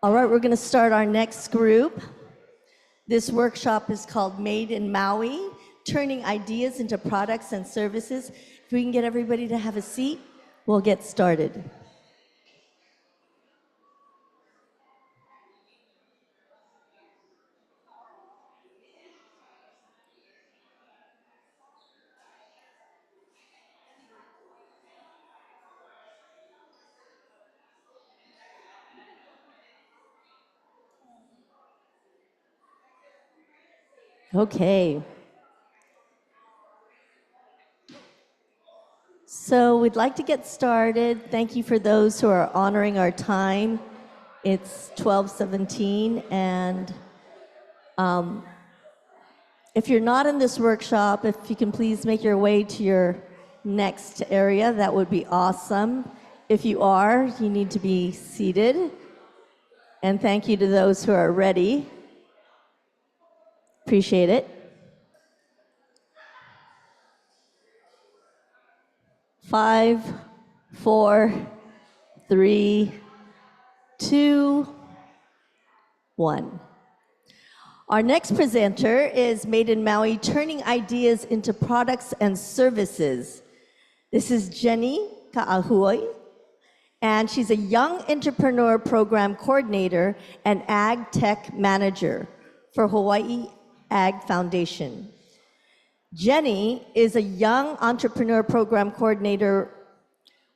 All right, we're going to start our next group. This workshop is called Made in Maui, Turning Ideas into Products and Services. If we can get everybody to have a seat, we'll get started. Okay. So we'd like to get started. Thank you for those who are honoring our time. It's 12:17, and if you're not in this workshop, if you can please make your way to your next area, that would be awesome. If you are, you need to be seated. And thank you to those who are ready. Appreciate it. 5, 4, 3, 2, 1. Our next presenter is Made in Maui, Turning Ideas into Products and Services. This is Jennie Kaahui, and she's a Young Entrepreneur Program Coordinator and Ag Tech Manager for Hawaii Ag Foundation. Jennie is a Young Entrepreneur Program Coordinator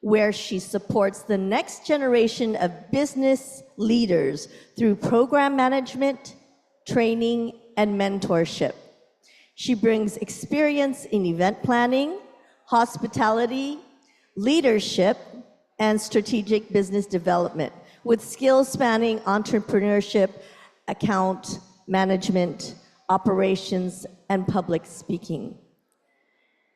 where she supports the next generation of business leaders through program management, training, and mentorship. She brings experience in event planning, hospitality, leadership, and strategic business development, with skills spanning entrepreneurship, account management, operations, and public speaking.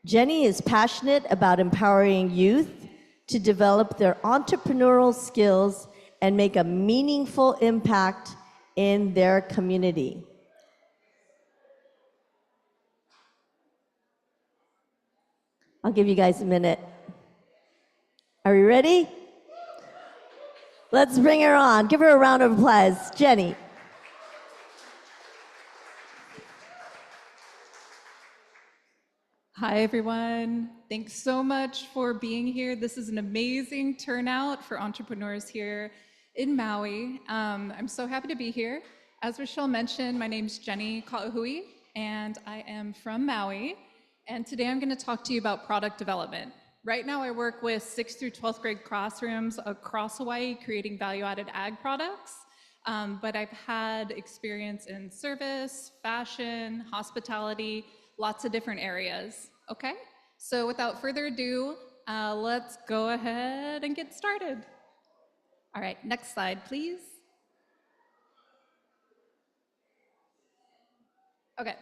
Jennie is passionate about empowering youth to develop their entrepreneurial skills and make a meaningful impact in their community. I'll give you guys a minute. Are you ready? Let's bring her on. Give her a round of applause. Jennie. Hi, everyone. Thanks so much for being here. This is an amazing turnout for entrepreneurs here in Maui. I'm so happy to be here. As Rochelle mentioned, my name's Jennie Kaahui, and I am from Maui. And today I'm going to talk to you about product development. Right now I work with 6th through 12th grade classrooms across Hawaii creating value-added ag products. But I've had experience in service, fashion, hospitality, lots of different areas, okay? So without further ado, let's go ahead and get started. All right, next slide, please. Okay,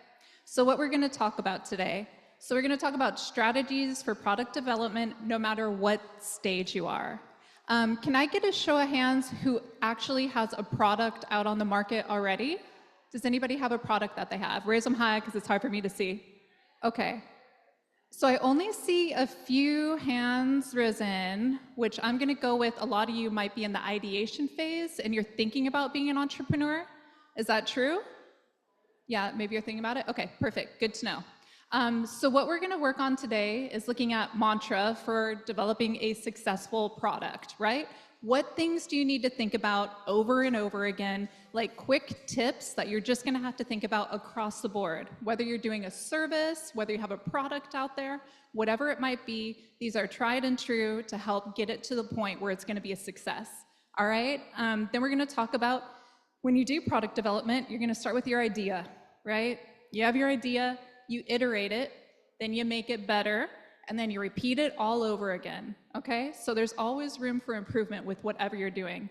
so what we're gonna talk about today. So we're gonna talk about strategies for product development no matter what stage you are. Can I get a show of hands who actually has a product out on the market already? Does anybody have a product that they have? Raise them high because it's hard for me to see. Okay. So I only see a few hands risen, which I'm going to go with a lot of you might be in the ideation phase and you're thinking about being an entrepreneur. Is that true? Yeah, maybe you're thinking about it? Okay, perfect. Good to know. So what we're going to work on today is looking at mantra for developing a successful product, right? What things do you need to think about over and over again, like quick tips that you're just gonna have to think about across the board, whether you're doing a service, whether you have a product out there, whatever it might be, these are tried and true to help get it to the point where it's gonna be a success, all right? Then we're gonna talk about when you do product development, you're gonna start with your idea, right? You have your idea, you iterate it, then you make it better, and then you repeat it all over again, okay? So there's always room for improvement with whatever you're doing.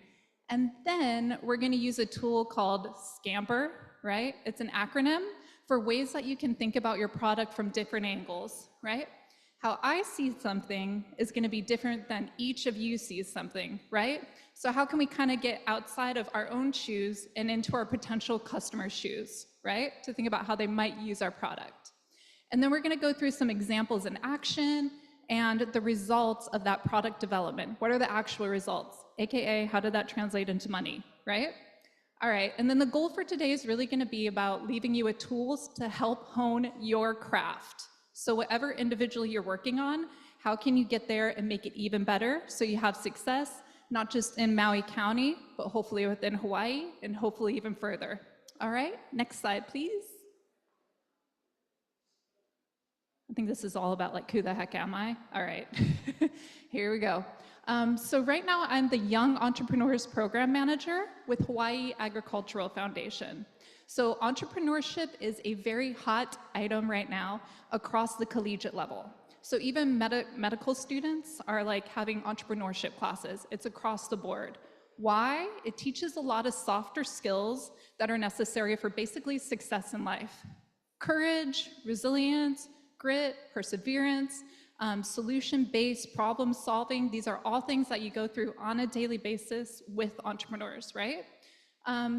And then we're gonna use a tool called Scamper, right? It's an acronym for ways that you can think about your product from different angles, right? How I see something is gonna be different than each of you sees something, right? So how can we kind of get outside of our own shoes and into our potential customers' shoes, right? To think about how they might use our product. And then we're gonna go through some examples in action, and the results of that product development. What are the actual results? AKA, how did that translate into money, right? All right, and then the goal for today is really gonna be about leaving you with tools to help hone your craft. So whatever individual you're working on, how can you get there and make it even better so you have success, not just in Maui County, but hopefully within Hawaii and hopefully even further. All right, next slide, please. I think this is all about like, who the heck am I? All right, here we go. So right now I'm the Young Entrepreneurs Program Manager with Hawaii Agricultural Foundation. So entrepreneurship is a very hot item right now across the collegiate level. So even medical students are like having entrepreneurship classes. It's across the board. Why? It teaches a lot of softer skills that are necessary for basically success in life. Courage, resilience, grit, perseverance, solution-based problem solving. These are all things that you go through on a daily basis with entrepreneurs, right?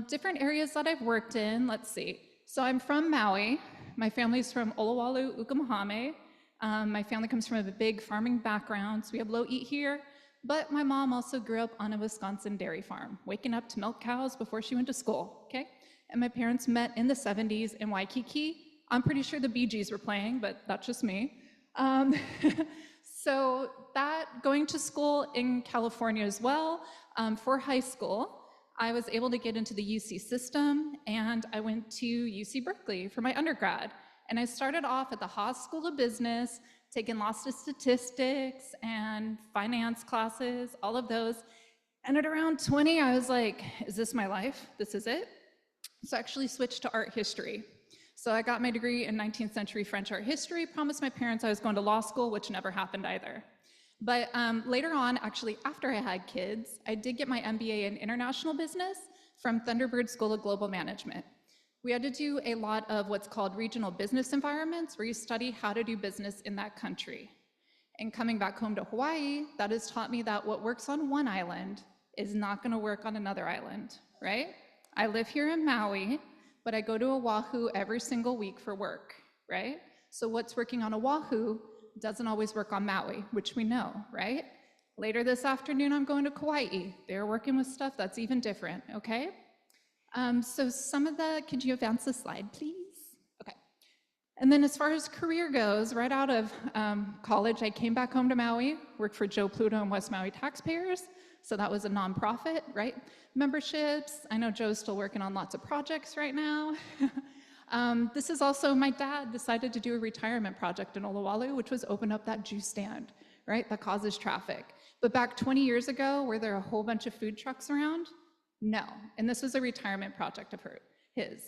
Different areas that I've worked in, let's see. So I'm from Maui. My family's from Olowalu, Ukamahame. My family comes from a big farming background, so we have low eat here. But my mom also grew up on a Wisconsin dairy farm, waking up to milk cows before she went to school, okay? And my parents met in the 70s in Waikiki. I'm pretty sure the Bee Gees were playing, but that's just me. So that, going to school in California as well, for high school, I was able to get into the UC system, and I went to UC Berkeley for my undergrad. And I started off at the Haas School of Business, taking lots of statistics and finance classes, all of those. And at around 20, I was like, is this my life? This is it? So I actually switched to art history. So I got my degree in 19th century French art history, promised my parents I was going to law school, which never happened either. But later on, actually after I had kids, I did get my MBA in international business from Thunderbird School of Global Management. We had to do a lot of what's called regional business environments, where you study how to do business in that country. And coming back home to Hawaii, that has taught me that what works on one island is not gonna work on another island, right? I live here in Maui, but I go to Oahu every single week for work, right? So what's working on Oahu doesn't always work on Maui, which we know, right? Later this afternoon, I'm going to Kauai. They're working with stuff that's even different, okay? So some of the, could you advance the slide, please? Okay. And then as far as career goes, right out of college, I came back home to Maui, worked for Joe Pluto and West Maui Taxpayers. So that was a nonprofit, right? Memberships. I know Joe's still working on lots of projects right now. This is also, my dad decided to do a retirement project in Olowalu, which was open up that juice stand, right? That causes traffic. But back 20 years ago, were there a whole bunch of food trucks around? No, and this was a retirement project of his.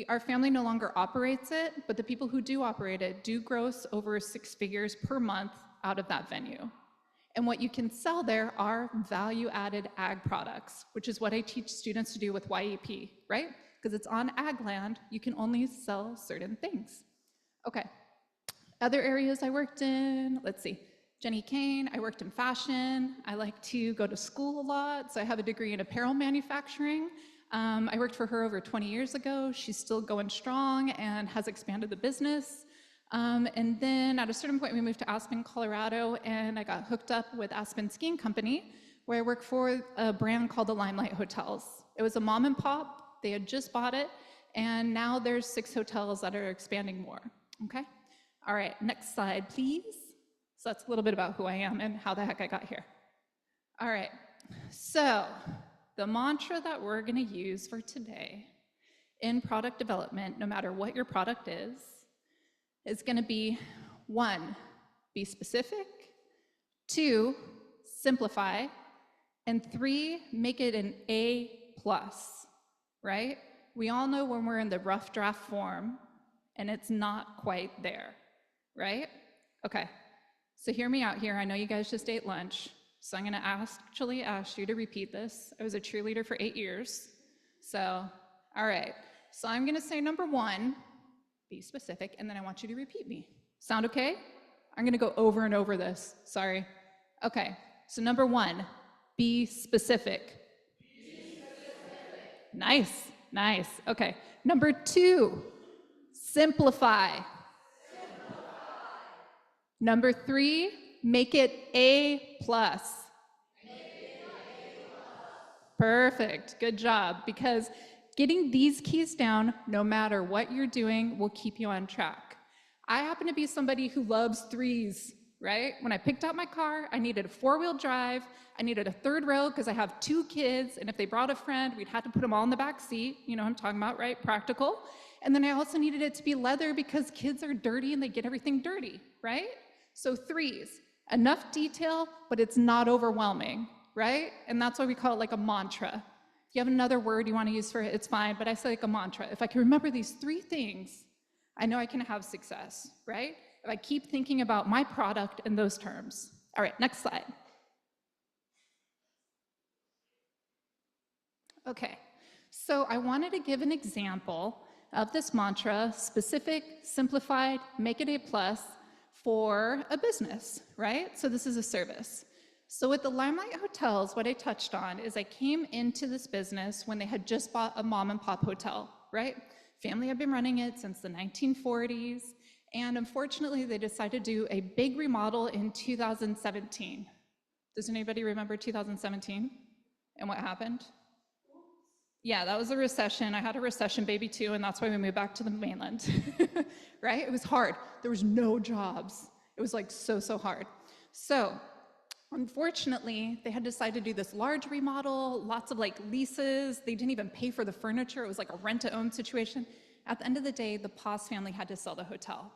Our family no longer operates it, but the people who do operate it do gross over 6 figures per month out of that venue. And what you can sell there are value-added ag products, which is what I teach students to do with YEP, right? Because it's on ag land, you can only sell certain things. Okay, other areas I worked in, let's see. Jennie Kane, I worked in fashion. I like to go to school a lot, so I have a degree in apparel manufacturing. I worked for her over 20 years ago. She's still going strong and has expanded the business. And then at a certain point, we moved to Aspen, Colorado, and I got hooked up with Aspen Skiing Company, where I work for a brand called the Limelight Hotels. It was a mom and pop. They had just bought it, and now there's 6 hotels that are expanding more, okay? All right, next slide, please. So that's a little bit about who I am and how the heck I got here. All right, so the mantra that we're gonna use for today in product development, no matter what your product is gonna be 1, be specific, 2, simplify, and 3, make it an A+, right? We all know when we're in the rough draft form and it's not quite there, right? Okay. So hear me out here. I know you guys just ate lunch, so I'm gonna actually ask you to repeat this. I was a cheerleader for 8 years. So, all right. So I'm gonna say number 1, be specific, and then I want you to repeat me. Sound okay? I'm gonna go over and over this, sorry. Okay, so number 1, be specific. Be specific. Nice, nice, okay. Number 2, simplify. Number 3, make it A plus. Perfect, good job, because getting these keys down, no matter what you're doing, will keep you on track. I happen to be somebody who loves threes, right? When I picked out my car, I needed a 4-wheel drive, I needed a third row because I have 2 kids, and if they brought a friend, we'd have to put them all in the back seat. You know what I'm talking about, right? Practical. And then I also needed it to be leather because kids are dirty and they get everything dirty, right? So threes, enough detail, but it's not overwhelming, right? And that's why we call it like a mantra. If you have another word you want to use for it, it's fine, but I say like a mantra. If I can remember these 3 things, I know I can have success, right? If I keep thinking about my product in those terms. All right, next slide. Okay, so I wanted to give an example of this mantra, specific, simplified, make it A plus, for a business, right? So this is a service. So with the Limelight Hotels, what I touched on is I came into this business when they had just bought a mom and pop hotel, right? Family had been running it since the 1940s, and unfortunately they decided to do a big remodel in 2017. Does anybody remember 2017 and what happened? Yeah, that was a recession. I had a recession baby too, and that's why we moved back to the mainland, right? It was hard. There was no jobs. It was like so hard. So unfortunately, they had decided to do this large remodel, lots of like leases. They didn't even pay for the furniture. It was like a rent-to-own situation. At the end of the day, the Paz family had to sell the hotel.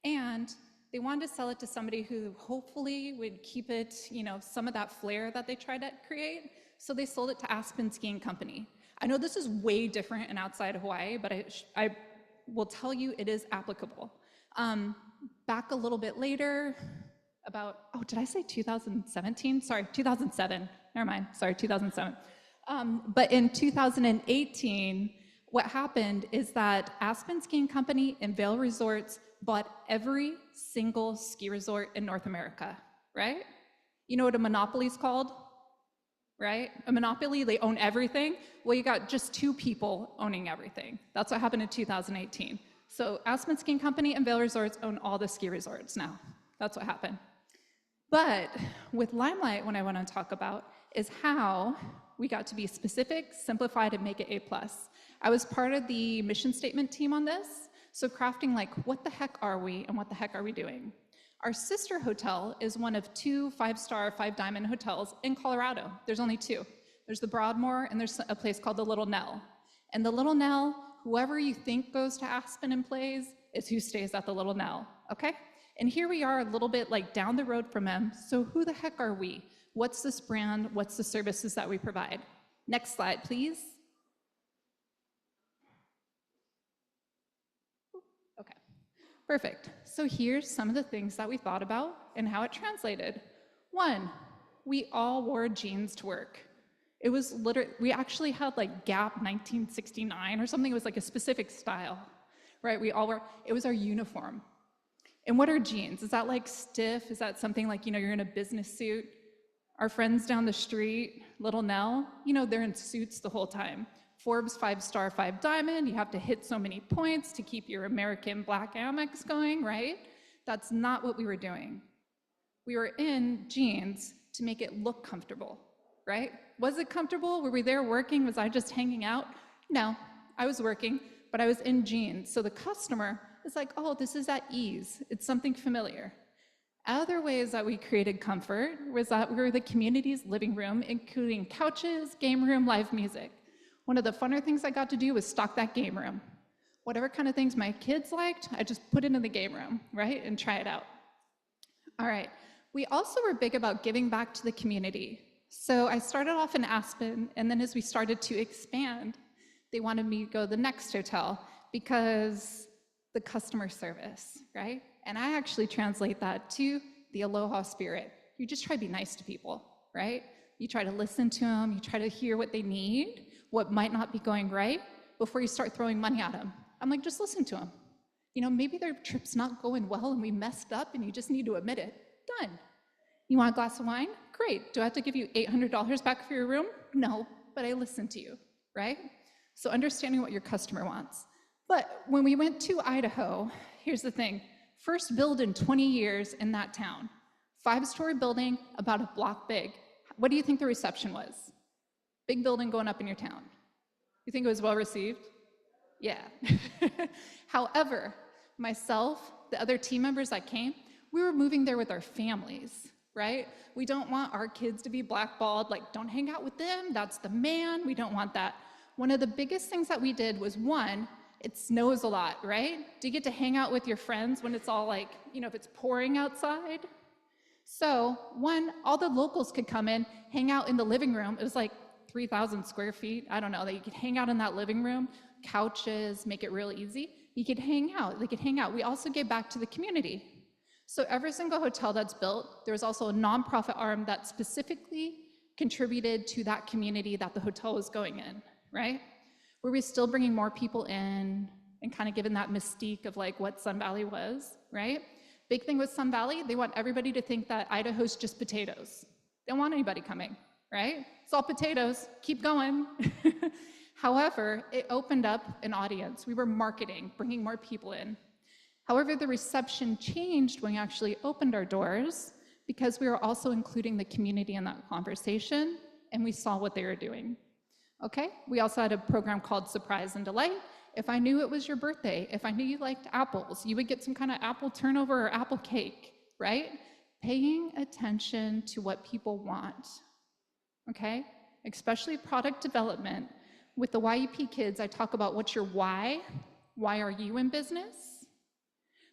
And they wanted to sell it to somebody who hopefully would keep it, you know, some of that flair that they tried to create. So they sold it to Aspen Skiing Company. I know this is way different and outside of Hawaii, but I will tell you it is applicable. Back a little bit later, about, oh, did I say 2017? Sorry, 2007. Never mind, sorry, 2007. But in 2018, what happened is that Aspen Skiing Company and Vail Resorts bought every single ski resort in North America, right? You know what a monopoly is called? Right? A monopoly, they own everything. Well, you got just 2 people owning everything. That's what happened in 2018. So Aspen Skiing Company and Vail Resorts own all the ski resorts now. That's what happened. But with Limelight, what I want to talk about is how we got to be specific, simplified, and make it A+. I was part of the mission statement team on this, so crafting like, what the heck are we and what the heck are we doing? Our sister hotel is one of 2 5-star, 5-diamond hotels in Colorado. There's only 2. There's the Broadmoor, and there's a place called the Little Nell. And the Little Nell, whoever you think goes to Aspen and plays is who stays at the Little Nell, okay? And here we are a little bit like down the road from them. So who the heck are we? What's this brand? What's the services that we provide? Next slide, please. Okay. Perfect. So here's some of the things that we thought about and how it translated. 1, we all wore jeans to work. It was literally, we actually had like Gap 1969 or something. It was like a specific style, right? We all wore, it was our uniform. And what are jeans? Is that like stiff? Is that something like, you know, you're in a business suit? Our friends down the street, Little Nell, you know, they're in suits the whole time. Forbes 5-star, 5-diamond, you have to hit so many points to keep your American Black Amex going, right? That's not what we were doing. We were in jeans to make it look comfortable, right? Was it comfortable? Were we there working? Was I just hanging out? No, I was working, but I was in jeans. So the customer is like, oh, this is at ease. It's something familiar. Other ways that we created comfort was that we were the community's living room, including couches, game room, live music. One of the funner things I got to do was stock that game room. Whatever kind of things my kids liked, I just put into the game room, right, and try it out. All right, we also were big about giving back to the community. So I started off in Aspen, and then as we started to expand, they wanted me to go to the next hotel because the customer service, right? And I actually translate that to the aloha spirit. You just try to be nice to people, right? You try to listen to them, you try to hear what they need, what might not be going right, before you start throwing money at them. I'm like, just listen to them. You know, maybe their trip's not going well and we messed up and you just need to admit it. Done. You want a glass of wine? Great. Do I have to give you $800 back for your room? No, but I listened to you, right? So understanding what your customer wants. But when we went to Idaho, here's the thing. First build in 20 years in that town. 5-story building, about a block big. What do you think the reception was? Big building going up in your town. You think it was well received? Yeah. However, myself, the other team members that came, we were moving there with our families, right? We don't want our kids to be blackballed, like, don't hang out with them, that's the man, we don't want that. One of the biggest things that we did was, one, it snows a lot, right? Do you get to hang out with your friends when it's all like, if it's pouring outside? So, one, all the locals could come in, hang out in the living room. It was like 3,000 square feet, I don't know, that you could hang out in that living room, couches, make it real easy. You could hang out, they could hang out. We also gave back to the community. So every single hotel that's built, there's also a nonprofit arm that specifically contributed to that community that the hotel was going in, right? Were we still bringing more people in and kind of giving that mystique of like what Sun Valley was, right? Big thing with Sun Valley, they want everybody to think that Idaho's just potatoes. They don't want anybody coming, right? It's all potatoes, keep going. However, it opened up an audience. We were marketing, bringing more people in. However, the reception changed when we actually opened our doors because we were also including the community in that conversation and we saw what they were doing. Okay, we also had a program called Surprise and Delight. If I knew it was your birthday, if I knew you liked apples, you would get some kind of apple turnover or apple cake, right? Paying attention to what people want, okay? Especially product development. With the YEP kids, I talk about what's your why? Why are you in business?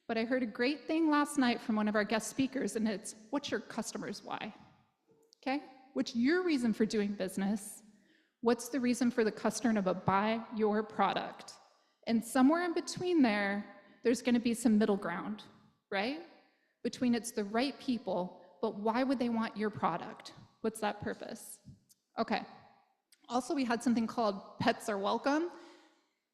But I heard a great thing last night from one of our guest speakers, and it's, what's your customer's why? Okay? What's your reason for doing business? What's the reason for the customer to buy your product? And somewhere in between there, there's gonna be some middle ground, right? Between it's the right people, but why would they want your product? What's that purpose? Okay. Also, we had something called Pets Are Welcome.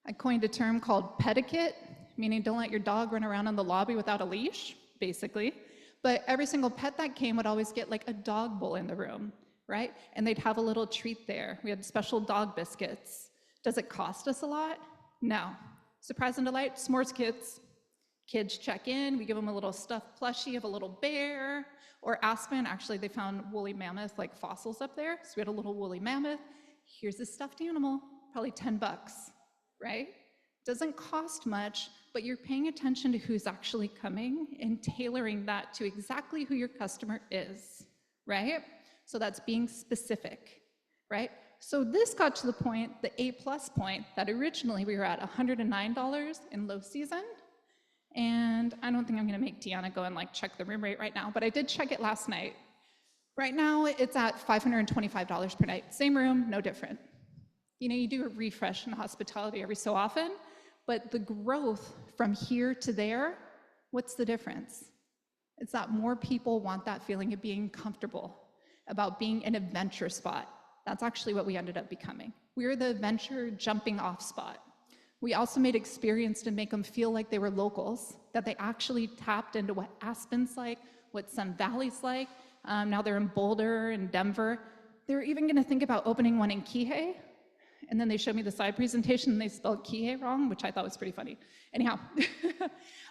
I coined a term called petiquette, meaning don't let your dog run around in the lobby without a leash, basically. But every single pet that came would always get like a dog bowl in the room, right? And they'd have a little treat there. We had special dog biscuits. Does it cost us a lot? No. Surprise and Delight, s'mores kits. Kids check in, we give them a little stuffed plushie of a little bear, or Aspen, actually they found woolly mammoth like fossils up there, so we had a little woolly mammoth. Here's a stuffed animal, probably 10 bucks, right? Doesn't cost much, but you're paying attention to who's actually coming and tailoring that to exactly who your customer is, right? So that's being specific, right? So this got to the point, the A+ point, that originally we were at $109 in low season, and I don't think I'm gonna make Deanna go and like check the room rate right now, but I did check it last night. Right now, it's at $525 per night. Same room, no different. You do a refresh in hospitality every so often, but the growth from here to there, what's the difference? It's that more people want that feeling of being comfortable, about being an adventure spot. That's actually what we ended up becoming. We're the adventure jumping off spot. We also made experience to make them feel like they were locals, that they actually tapped into what Aspen's like, what Sun Valley's like. Now they're in Boulder and Denver. They're even gonna think about opening one in Kaahui. And then they showed me the side presentation and they spelled Kaahui wrong, which I thought was pretty funny. Anyhow,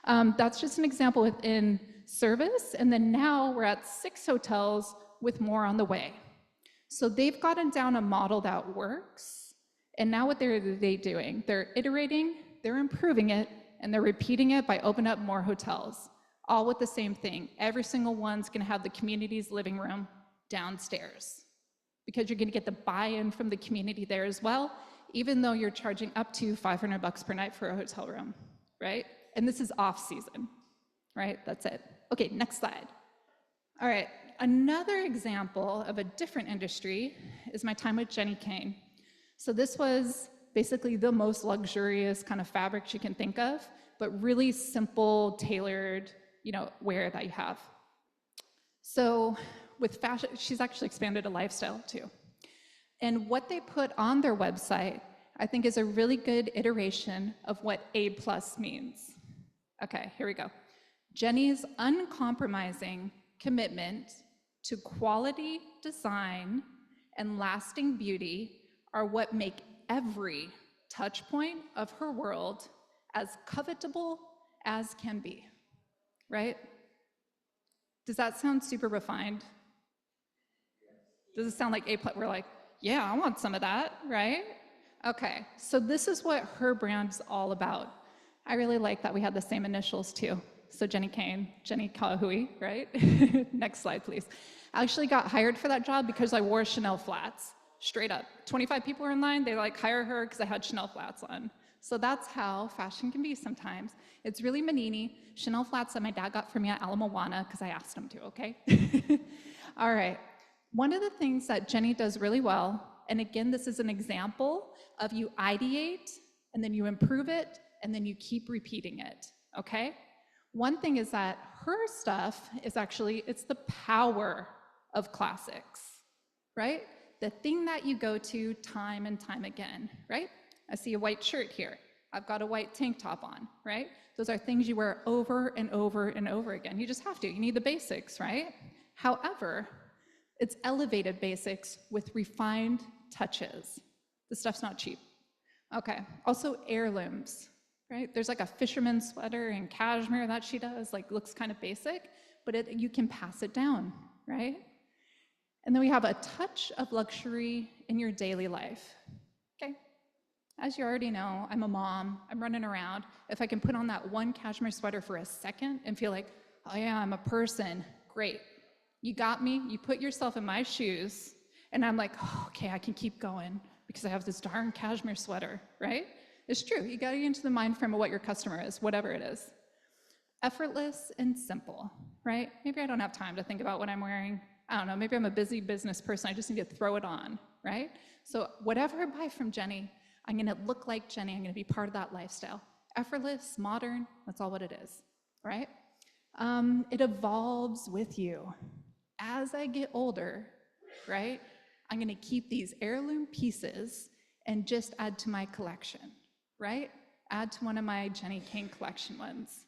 that's just an example within service. And then now we're at 6 hotels with more on the way. So they've gotten down a model that works. And now what are they doing? They're iterating, they're improving it, and they're repeating it by opening up more hotels, all with the same thing. Every single one's gonna have the community's living room downstairs, because you're gonna get the buy-in from the community there as well, even though you're charging up to $500 per night for a hotel room, right? And this is off season, right? That's it. Okay, next slide. All right, another example of a different industry is my time with Jennie Kane. So this was basically the most luxurious kind of fabrics you can think of, but really simple, tailored, wear that you have. So with fashion, she's actually expanded a lifestyle too. And what they put on their website, I think, is a really good iteration of what A+ means. Okay, here we go. Jennie's uncompromising commitment to quality, design, and lasting beauty are what make every touch point of her world as covetable as can be, right? Does that sound super refined? Does it sound like we're like, yeah, I want some of that, right? Okay, so this is what her brand's all about. I really like that we had the same initials too. So Jennie Kane, Jennie Kaahui, right? Next slide, please. I actually got hired for that job because I wore Chanel flats, straight up. 25 people were in line, they like hire her because I had Chanel flats on. So that's how fashion can be sometimes. It's really Manini, Chanel flats that my dad got for me at Ala Moana because I asked him to, okay? All right. One of the things that Jennie does really well, and again, this is an example of you ideate, and then you improve it, and then you keep repeating it, okay? One thing is that her stuff is actually, it's the power of classics, right? The thing that you go to time and time again, right? I see a white shirt here. I've got a white tank top on, right? Those are things you wear over and over and over again. You just have to, you need the basics, right? However, it's elevated basics with refined touches. This stuff's not cheap. Okay, also heirlooms, right? There's like a fisherman's sweater in cashmere that she does, like looks kind of basic, but you can pass it down, right? And then we have a touch of luxury in your daily life, okay? As you already know, I'm a mom, I'm running around. If I can put on that one cashmere sweater for a second and feel like, oh yeah, I'm a person, great. You got me, you put yourself in my shoes, and I'm like, oh, okay, I can keep going because I have this darn cashmere sweater, right? It's true, you gotta get into the mind frame of what your customer is, whatever it is. Effortless and simple, right? Maybe I don't have time to think about what I'm wearing. I don't know, maybe I'm a busy business person, I just need to throw it on, right? So whatever I buy from Jennie, I'm gonna look like Jennie, I'm gonna be part of that lifestyle. Effortless, modern, that's all what it is, right? It evolves with you. As I get older, right, I'm gonna keep these heirloom pieces and just add to my collection, right? Add to one of my Jennie Kane collection ones.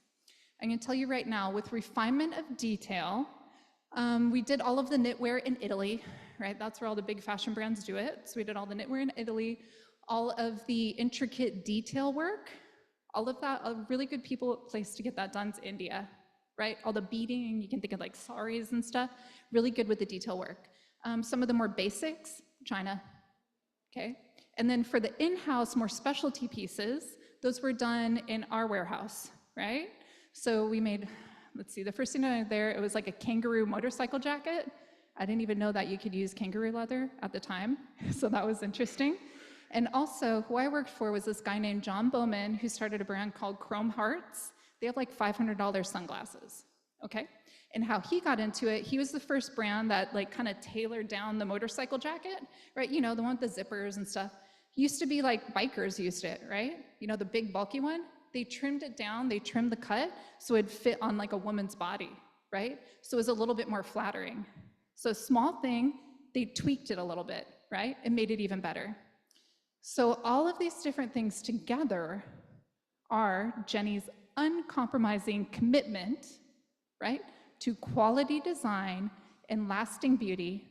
I'm gonna tell you right now, with refinement of detail, we did all of the knitwear in Italy, right? That's where all the big fashion brands do it. So we did all the knitwear in Italy, all of the intricate detail work, all of that, a really good place to get that done is India, right? All the beading, you can think of like saris and stuff, really good with the detail work. Some of the more basics, China, okay? And then for the in-house, more specialty pieces, those were done in our warehouse, right? So we made, let's see, the first thing I did there, it was like a kangaroo motorcycle jacket. I didn't even know that you could use kangaroo leather at the time, so that was interesting. And also, who I worked for was this guy named John Bowman, who started a brand called Chrome Hearts. They have like $500 sunglasses, okay? And how he got into it, he was the first brand that like kind of tailored down the motorcycle jacket, right? You know, the one with the zippers and stuff. Used to be like bikers used it, right? You know, the big bulky one? They trimmed it down, they trimmed the cut so it'd fit on like a woman's body, right? So it was a little bit more flattering. So small thing, they tweaked it a little bit, right? And made it even better. So all of these different things together are Jennie's uncompromising commitment, right, to quality design and lasting beauty,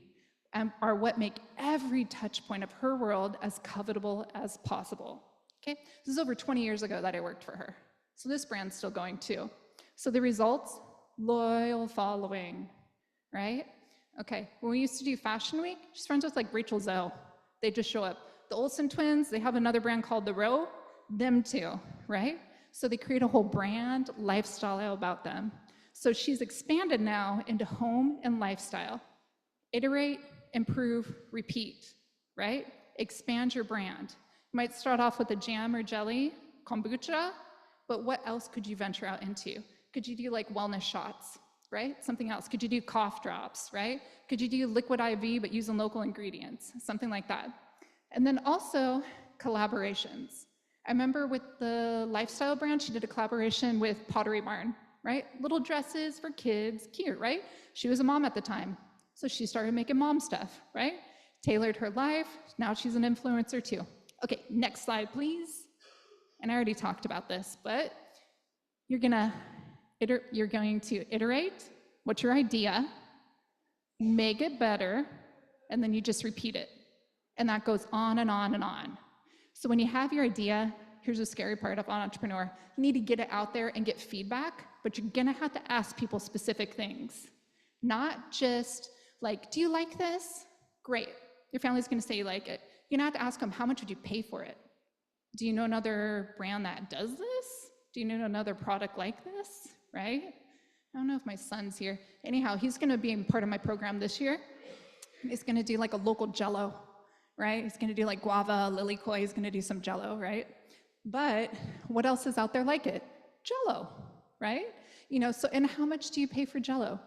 and are what make every touch point of her world as covetable as possible, okay? This is over 20 years ago that I worked for her. So this brand's still going too. So the results, loyal following, right? Okay, when we used to do Fashion Week, she's friends with like Rachel Zoe. They just show up. The Olsen twins, they have another brand called The Row, them too, right? So they create a whole brand, lifestyle about them. So she's expanded now into home and lifestyle. Iterate, improve, repeat, right? Expand your brand. You might start off with a jam or jelly, kombucha, but what else could you venture out into? Could you do like wellness shots, right? Something else. Could you do cough drops, right? Could you do liquid IV but using local ingredients? Something like that. And then also collaborations. I remember with the lifestyle brand, she did a collaboration with Pottery Barn, right? Little dresses for kids, cute, right? She was a mom at the time, so she started making mom stuff, right? Tailored her life, now she's an influencer too. Okay, next slide, please. And I already talked about this, but you're going to iterate, what's your idea, make it better, and then you just repeat it. And that goes on and on and on. So when you have your idea, here's the scary part of an entrepreneur. You need to get it out there and get feedback, but you're gonna have to ask people specific things. Not just like, do you like this? Great. Your family's going to say you like it. You're going to have to ask them, how much would you pay for it? Do you know another brand that does this? Do you know another product like this, right? I don't know if my son's here. Anyhow, he's going to be part of my program this year. He's going to do like a local Jell-O, right? He's going to do like guava, lilikoi. He's going to do some Jell-O, right? But what else is out there like it? Jell-O, right? You know, so, and how much do you pay for Jell-O?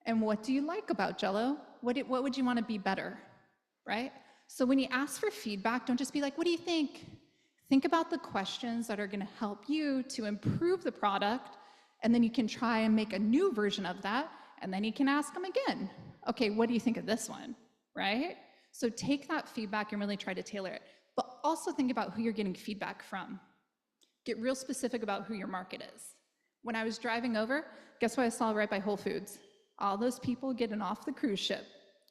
And what do you like about Jell-O? What would you want to be better, right? So when you ask for feedback, don't just be like, what do you think? Think about the questions that are going to help you to improve the product, and then you can try and make a new version of that, and then you can ask them again. Okay, what do you think of this one, right? So take that feedback and really try to tailor it, but also think about who you're getting feedback from. Get real specific about who your market is. When I was driving over, guess what I saw right by Whole Foods? All those people getting off the cruise ship,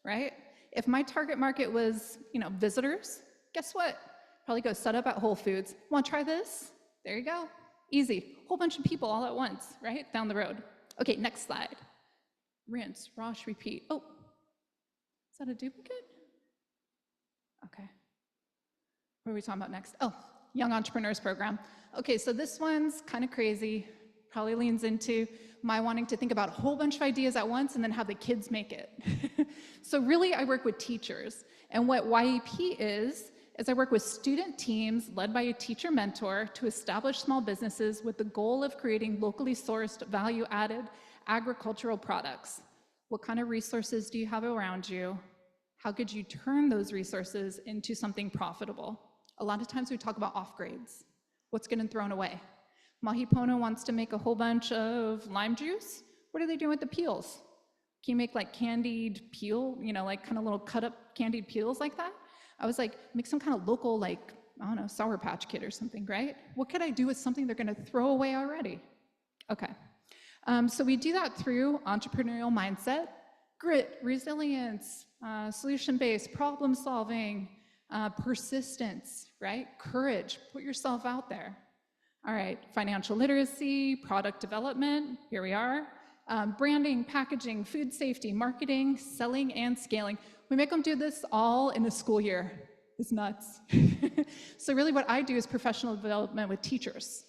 right? If my target market was, you know, visitors, guess what? Probably go set up at Whole Foods. Want to try this? There you go. Easy. Whole bunch of people all at once, right? Down the road. Okay, next slide. Rinse, wash, repeat. Oh, is that a duplicate? Okay. What are we talking about next? Oh, Young Entrepreneurs Program. Okay, so this one's kind of crazy. Probably leans into my wanting to think about a whole bunch of ideas at once and then have the kids make it. So really, I work with teachers. And what YEP is I work with student teams led by a teacher mentor to establish small businesses with the goal of creating locally sourced, value-added agricultural products. What kind of resources do you have around you? How could you turn those resources into something profitable? A lot of times we talk about off-grades. What's getting thrown away? Mahipono wants to make a whole bunch of lime juice. What are they doing with the peels? Can you make like candied peel, you know, like kind of little cut up candied peels like that? I was like, make some kind of local, like, I don't know, Sour Patch Kid or something, right? What could I do with something they're gonna throw away already? Okay, so we do that through entrepreneurial mindset, grit, resilience, solution-based, problem solving, persistence, right? Courage, put yourself out there. All right, financial literacy, product development, here we are. Branding, packaging, food safety, marketing, selling, and scaling. We make them do this all in a school year. It's nuts. So really what I do is professional development with teachers.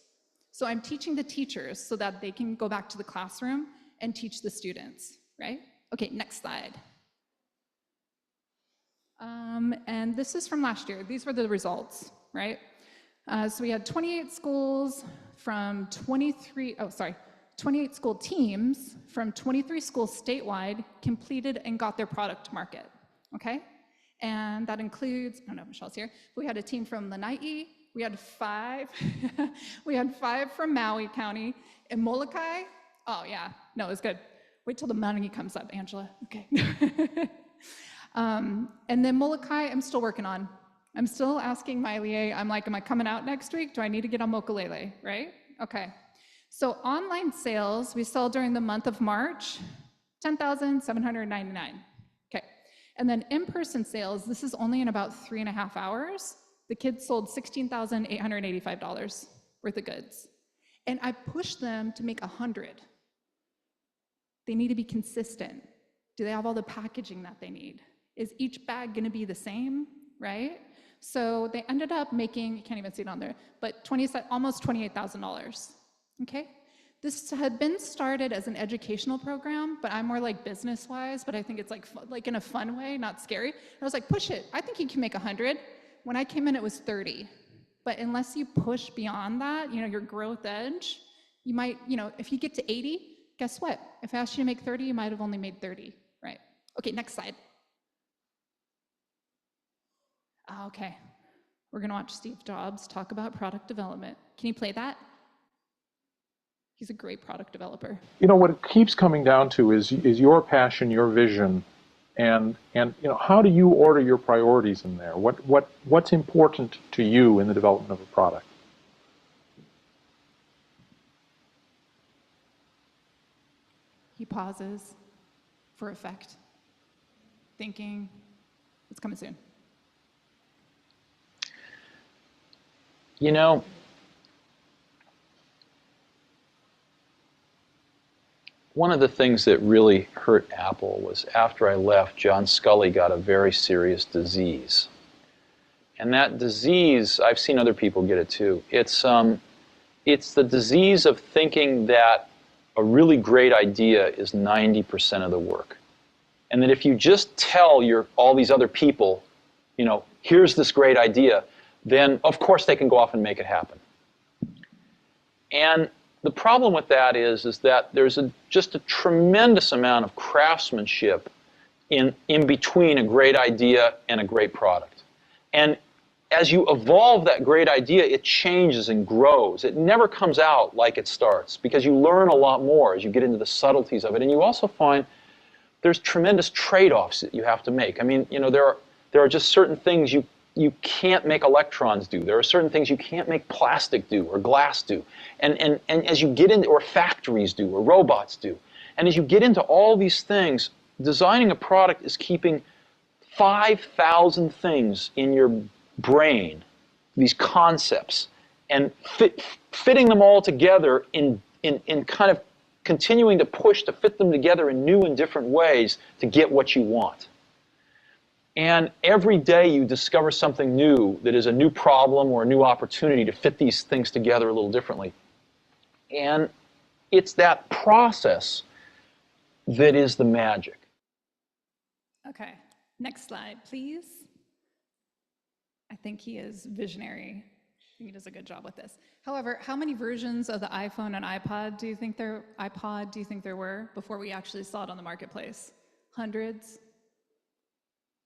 So I'm teaching the teachers so that they can go back to the classroom and teach the students, right? Okay, next slide. And this is from last year. These were the results, right? So we had 28 schools from 28 school teams from 23 schools statewide completed and got their product to market, okay? And that includes, I don't know if Michelle's here, but we had a team from Lanai, we had 5, we had 5 from Maui County, and Molokai, oh yeah, no, it was good. Wait till the money comes up, Angela, okay. And then Molokai, I'm still working on. I'm still asking my LEA, I'm like, am I coming out next week? Do I need to get on Mokulele, right? Okay. So online sales, we sell during the month of March, $10,799. Okay. And then in-person sales, this is only in about 3.5 hours. The kids sold $16,885 worth of goods. And I pushed them to make 100. They need to be consistent. Do they have all the packaging that they need? Is each bag gonna be the same, right? So they ended up making, you can't even see it on there, but almost $28,000, okay? This had been started as an educational program, but I'm more like business-wise, but I think it's like in a fun way, not scary. I was like, push it, I think you can make 100. When I came in, it was 30. But unless you push beyond that, you know, your growth edge, you might, you know, if you get to 80, guess what? If I asked you to make 30, you might have only made 30, right? Okay, next slide. Okay, we're gonna watch Steve Jobs talk about product development. Can you play that? He's a great product developer. You know, what it keeps coming down to is your passion, your vision, and you know, how do you order your priorities in there? What's important to you in the development of a product? He pauses for effect, thinking, it's coming soon. You know, one of the things that really hurt Apple was after I left, John Scully got a very serious disease. And that disease, I've seen other people get it too. It's the disease of thinking that a really great idea is 90% of the work. And that if you just tell all these other people, here's this great idea, then of course they can go off and make it happen. And the problem with that is that there's just a tremendous amount of craftsmanship in between a great idea and a great product. And as you evolve that great idea, it changes and grows. It never comes out like it starts, because you learn a lot more as you get into the subtleties of it. And you also find there's tremendous trade-offs that you have to make. I mean, there are just certain things you can't make electrons do. There are certain things you can't make plastic do or glass do. And as you get into, or factories do, or robots do. And as you get into all these things, designing a product is keeping 5,000 things in your brain, these concepts, and fitting them all together in kind of continuing to push to fit them together in new and different ways to get what you want. And every day you discover something new that is a new problem or a new opportunity to fit these things together a little differently. And it's that process that is the magic. Okay, next slide, please. I think he is visionary. I think he does a good job with this. However, how many versions of the iPhone and iPod do you think there were before we actually saw it on the marketplace? Hundreds?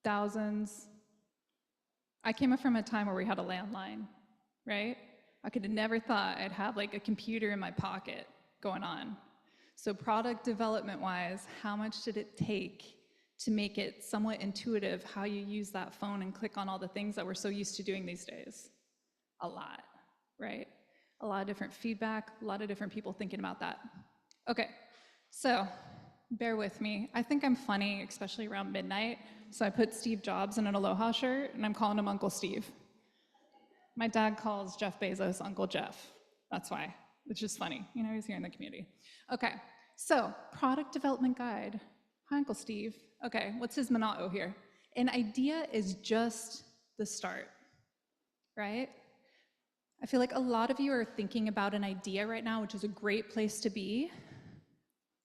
Thousands? I came up from a time where we had a landline, right? I could have never thought I'd have like a computer in my pocket going on. So product development-wise, how much did it take to make it somewhat intuitive how you use that phone and click on all the things that we're so used to doing these days? A lot, right? A lot of different feedback, a lot of different people thinking about that. Okay, so bear with me. I think I'm funny, especially around midnight. So I put Steve Jobs in an Aloha shirt and I'm calling him Uncle Steve. My dad calls Jeff Bezos Uncle Jeff. That's why. It's just funny. He's here in the community. Okay, so product development guide. Hi, Uncle Steve. Okay, what's his mana'o here? An idea is just the start, right? I feel like a lot of you are thinking about an idea right now, which is a great place to be.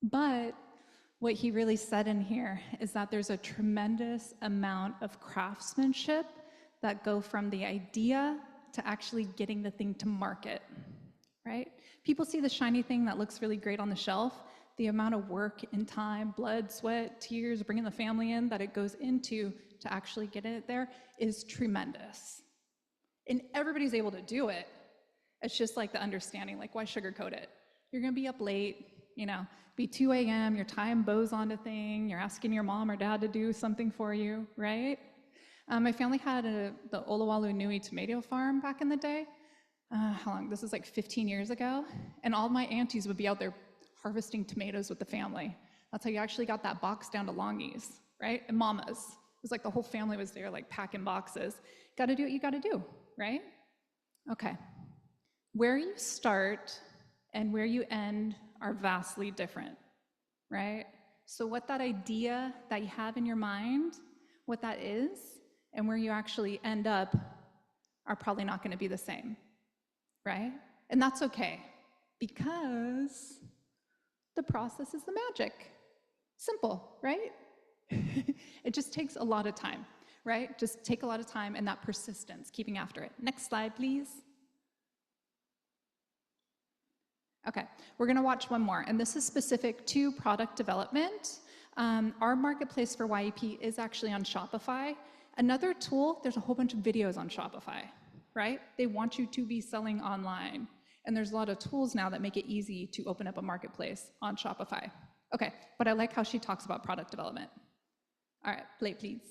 But what he really said in here is that there's a tremendous amount of craftsmanship that go from the idea to actually getting the thing to market, right? People see the shiny thing that looks really great on the shelf. The amount of work and time, blood, sweat, tears, bringing the family in that it goes into to actually get it there is tremendous. And everybody's able to do it. It's just like the understanding, like why sugarcoat it? You're gonna be up late, be 2 a.m., your time bows on a thing, you're asking your mom or dad to do something for you, right? My family had the Maui Nui tomato farm back in the day. How long? This is like 15 years ago. And all my aunties would be out there harvesting tomatoes with the family. That's how you actually got that box down to longies, right? And mamas. It was like the whole family was there like packing boxes. Gotta do what you gotta do, right? Okay. Where you start and where you end are vastly different, right? So what that idea that you have in your mind, what that is, and where you actually end up are probably not gonna be the same, right? And that's okay, because the process is the magic. Simple, right? It just takes a lot of time, right? Just take a lot of time and that persistence, keeping after it. Next slide, please. Okay, we're gonna watch one more, and this is specific to product development. Our marketplace for YEP is actually on Shopify. Another tool, there's a whole bunch of videos on Shopify, right? They want you to be selling online. And there's a lot of tools now that make it easy to open up a marketplace on Shopify. Okay, but I like how she talks about product development. All right, play please.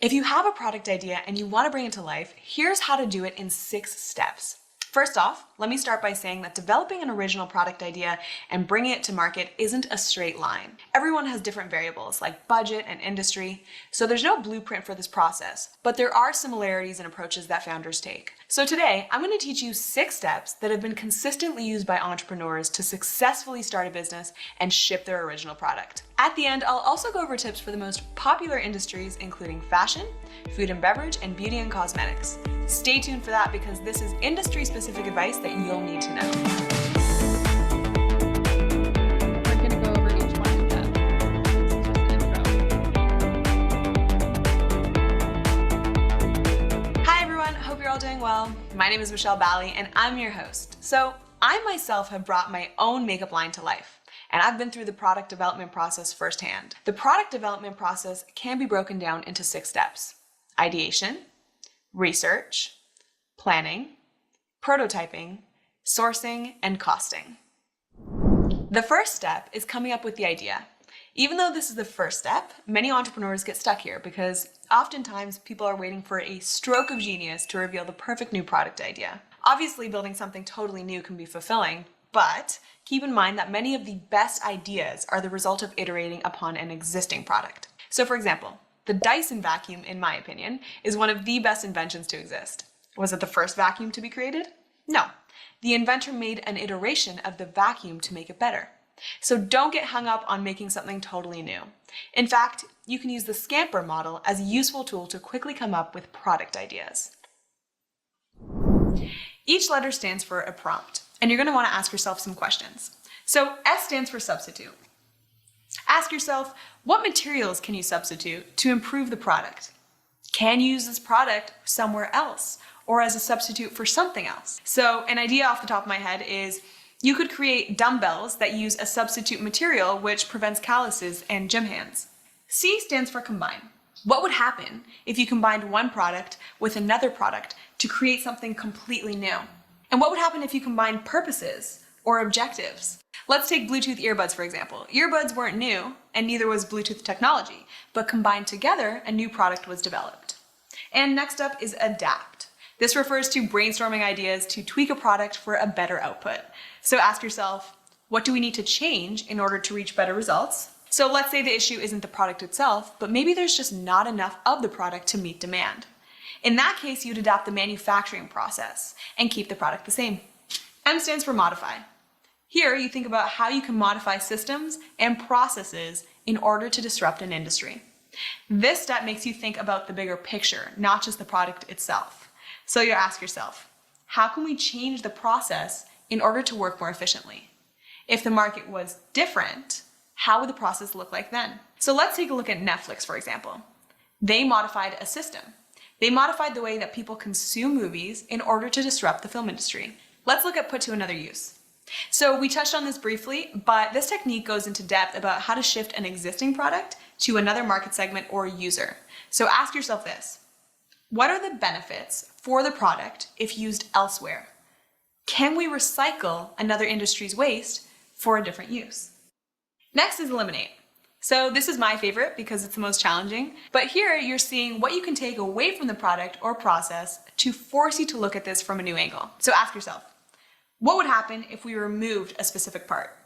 If you have a product idea and you want to bring it to life, here's how to do it in 6 steps. First off, let me start by saying that developing an original product idea and bringing it to market isn't a straight line. Everyone has different variables like budget and industry, so there's no blueprint for this process, but there are similarities in approaches that founders take. So today, I'm going to teach you 6 steps that have been consistently used by entrepreneurs to successfully start a business and ship their original product. At the end, I'll also go over tips for the most popular industries, including fashion, food and beverage, and beauty and cosmetics. Stay tuned for that because this is industry-specific advice that you'll need to know. We're going to go over each one in depth. Hi everyone, hope you're all doing well. My name is Michelle Bally and I'm your host. So I myself have brought my own makeup line to life, and I've been through the product development process firsthand. The product development process can be broken down into 6 steps: ideation, research, planning, prototyping, sourcing, and costing. The first step is coming up with the idea. Even though this is the first step, many entrepreneurs get stuck here because oftentimes people are waiting for a stroke of genius to reveal the perfect new product idea. Obviously, building something totally new can be fulfilling, but keep in mind that many of the best ideas are the result of iterating upon an existing product. So for example, the Dyson vacuum, in my opinion, is one of the best inventions to exist. Was it the first vacuum to be created? No. The inventor made an iteration of the vacuum to make it better. So don't get hung up on making something totally new. In fact, you can use the Scamper model as a useful tool to quickly come up with product ideas. Each letter stands for a prompt, and you're going to want to ask yourself some questions. So S stands for substitute. Ask yourself, what materials can you substitute to improve the product? Can you use this product somewhere else or as a substitute for something else? So an idea off the top of my head is you could create dumbbells that use a substitute material which prevents calluses and gym hands. C stands for combine. What would happen if you combined one product with another product to create something completely new? And what would happen if you combined purposes or objectives? Let's take Bluetooth earbuds, for example. Earbuds weren't new, and neither was Bluetooth technology, but combined together, a new product was developed. And next up is adapt. This refers to brainstorming ideas to tweak a product for a better output. So ask yourself, what do we need to change in order to reach better results? So let's say the issue isn't the product itself, but maybe there's just not enough of the product to meet demand. In that case, you'd adapt the manufacturing process and keep the product the same. M stands for modify. Here, you think about how you can modify systems and processes in order to disrupt an industry. This step makes you think about the bigger picture, not just the product itself. So you ask yourself, how can we change the process in order to work more efficiently? If the market was different, how would the process look like then? So let's take a look at Netflix, for example. They modified a system. They modified the way that people consume movies in order to disrupt the film industry. Let's look at put to another use. So we touched on this briefly, but this technique goes into depth about how to shift an existing product to another market segment or user. So ask yourself this: what are the benefits for the product if used elsewhere? Can we recycle another industry's waste for a different use? Next is eliminate. So this is my favorite because it's the most challenging, but here you're seeing what you can take away from the product or process to force you to look at this from a new angle. So ask yourself, what would happen if we removed a specific part?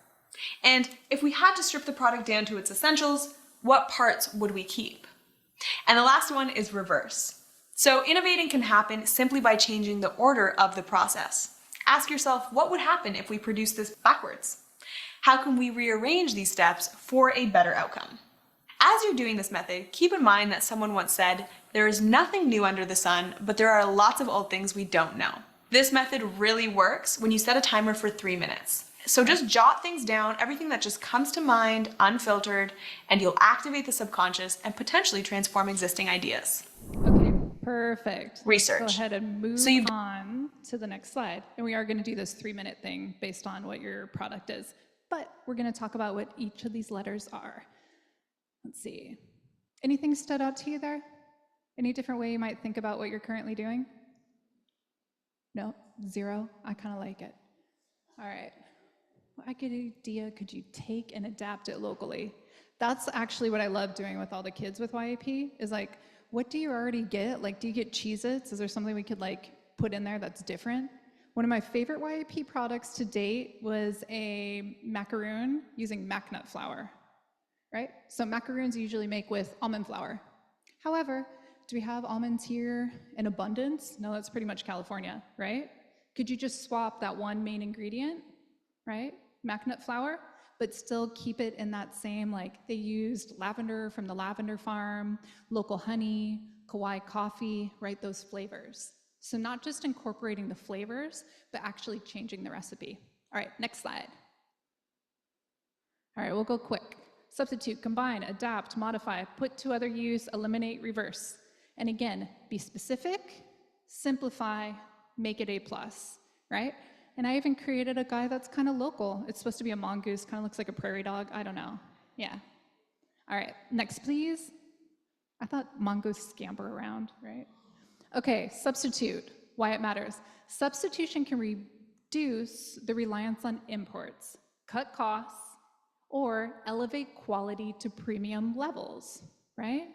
And if we had to strip the product down to its essentials, what parts would we keep? And the last one is reverse. So innovating can happen simply by changing the order of the process. Ask yourself, what would happen if we produce this backwards? How can we rearrange these steps for a better outcome? As you're doing this method, keep in mind that someone once said, there is nothing new under the sun, but there are lots of old things we don't know. This method really works when you set a timer for 3 minutes. So just jot things down, everything that just comes to mind, unfiltered, and you'll activate the subconscious and potentially transform existing ideas. Okay, perfect. Research. Go ahead and move on to the next slide. And we are going to do this 3-minute thing based on what your product is. But we're going to talk about what each of these letters are. Let's see. Anything stood out to you there? Any different way you might think about what you're currently doing? No? 0? I kind of like it. All right. What idea could you take and adapt it locally? That's actually what I love doing with all the kids with YAP, is like, what do you already get? Like, do you get Cheez-Its? Is there something we could like put in there that's different? One of my favorite YAP products to date was a macaroon using macnut flour, right? So macaroons usually make with almond flour. However, do we have almonds here in abundance? No, that's pretty much California, right? Could you just swap that one main ingredient, right? Macnut flour, but still keep it in that same, like they used lavender from the lavender farm, local honey, Kaahui coffee, right? Those flavors. So not just incorporating the flavors, but actually changing the recipe. All right, next slide. All right, we'll go quick. Substitute, combine, adapt, modify, put to other use, eliminate, reverse. And again, be specific, simplify, make it A+, right? And I even created a guy that's kind of local. It's supposed to be a mongoose, kind of looks like a prairie dog. I don't know. Yeah. All right, next, please. I thought mongoose scamper around, right? Okay, substitute, why it matters. Substitution can reduce the reliance on imports, cut costs, or elevate quality to premium levels, right?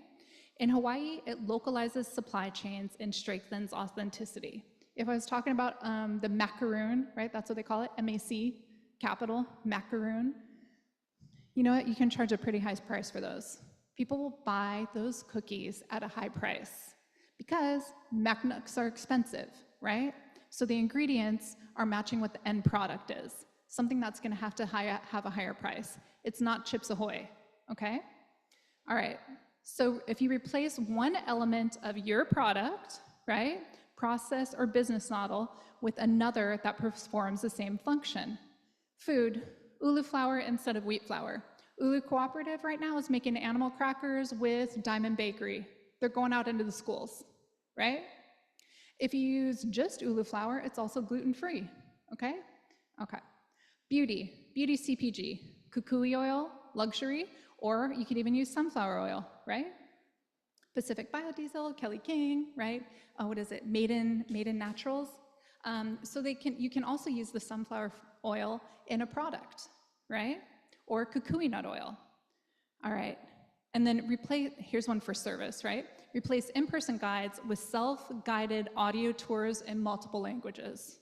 In Hawaii, it localizes supply chains and strengthens authenticity. If I was talking about the macaroon, right, that's what they call it, M-A-C, capital, macaroon, you know what, you can charge a pretty high price for those. People will buy those cookies at a high price because macnuts are expensive, right? So the ingredients are matching what the end product is, something that's gonna have a higher price. It's not Chips Ahoy, okay? All right, so if you replace one element of your product, right, process or business model with another that performs the same function. Food, ulu flour instead of wheat flour. Ulu Cooperative right now is making animal crackers with Diamond Bakery. They're going out into the schools, right? If you use just ulu flour, it's also gluten-free, okay? Okay. Beauty CPG, kukui oil, luxury, or you could even use sunflower oil, right? Pacific Biodiesel, Kelly King, right? What is it? Maiden Naturals. So you can also use the sunflower oil in a product, right? Or kukui nut oil. All right. And then here's one for service, right? Replace in-person guides with self-guided audio tours in multiple languages,